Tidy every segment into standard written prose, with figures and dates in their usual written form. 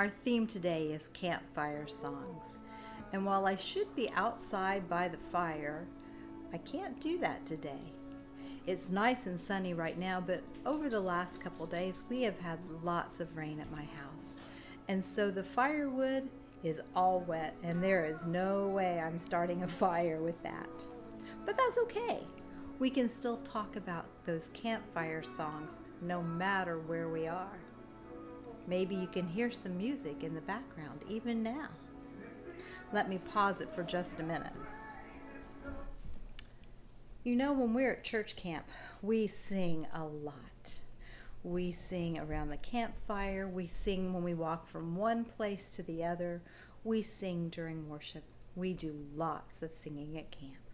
Our theme today is Campfire Songs. And while I should be outside by the fire, I can't do that today. It's nice and sunny right now, but over the last couple days we have had lots of rain at my house. And so the firewood is all wet, and there is no way I'm starting a fire with that. But that's okay. We can still talk about those campfire songs no matter where we are. Maybe you can hear some music in the background even now. Let me pause it for just a minute. You know, when we're at church camp, we sing a lot. We sing around the campfire. We sing when we walk from one place to the other. We sing during worship. We do lots of singing at camp.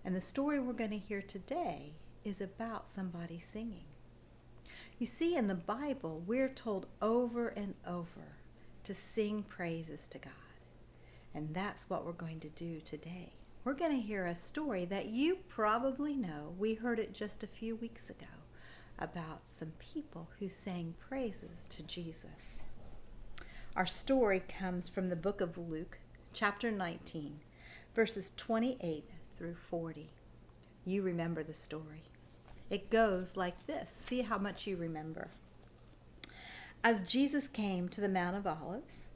And the story we're going to hear today is about somebody singing. You see, in the Bible, we're told over and over to sing praises to God. And that's what we're going to do today. We're going to hear a story that you probably know. We heard it just a few weeks ago about some people who sang praises to Jesus. Our story comes from the book of Luke, chapter 19, verses 28 through 40. You remember the story. It goes like this. See how much you remember. As Jesus came to the Mount of Olives,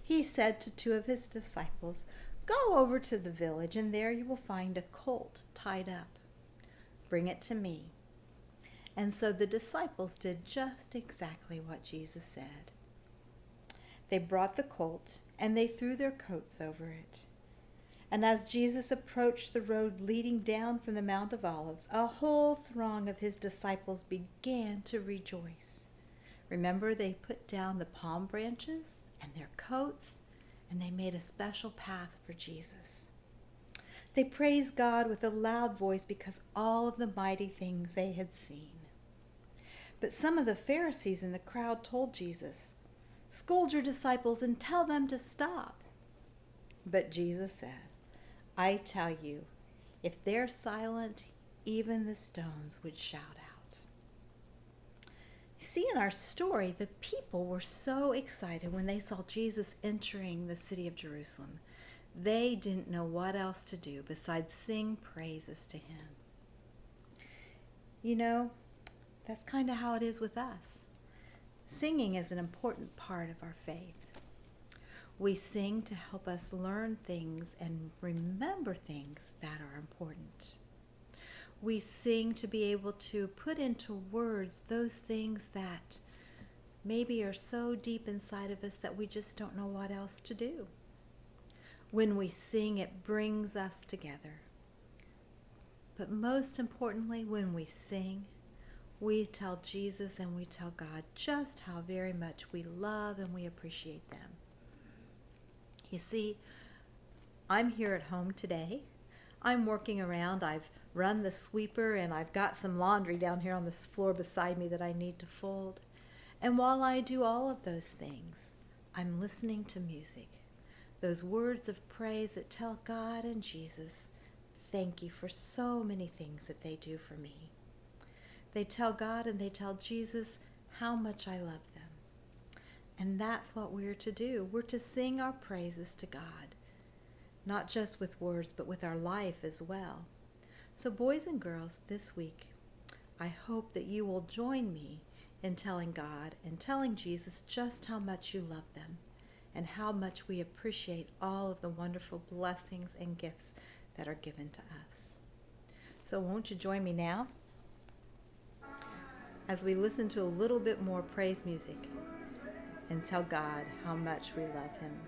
he said to two of his disciples, "Go over to the village, and there you will find a colt tied up. Bring it to me." And so the disciples did just exactly what Jesus said. They brought the colt, and they threw their coats over it. And as Jesus approached the road leading down from the Mount of Olives, a whole throng of his disciples began to rejoice. Remember, they put down the palm branches and their coats, and they made a special path for Jesus. They praised God with a loud voice because all of the mighty things they had seen. But some of the Pharisees in the crowd told Jesus, "Scold your disciples and tell them to stop." But Jesus said, "I tell you, if they're silent, even the stones would shout out." See, in our story, the people were so excited when they saw Jesus entering the city of Jerusalem. They didn't know what else to do besides sing praises to him. You know, that's kind of how it is with us. Singing is an important part of our faith. We sing to help us learn things and remember things that are important. We sing to be able to put into words those things that maybe are so deep inside of us that we just don't know what else to do. When we sing, it brings us together. But most importantly, when we sing, we tell Jesus and we tell God just how very much we love and we appreciate them. You see, I'm here at home today. I'm working around. I've run the sweeper, and I've got some laundry down here on this floor beside me that I need to fold. And while I do all of those things, I'm listening to music. Those words of praise that tell God and Jesus, thank you for so many things that they do for me. They tell God and they tell Jesus how much I love them. And that's what we're to do. We're to sing our praises to God, not just with words, but with our life as well. So boys and girls, this week, I hope that you will join me in telling God and telling Jesus just how much you love them and how much we appreciate all of the wonderful blessings and gifts that are given to us. So won't you join me now as we listen to a little bit more praise music and tell God how much we love him.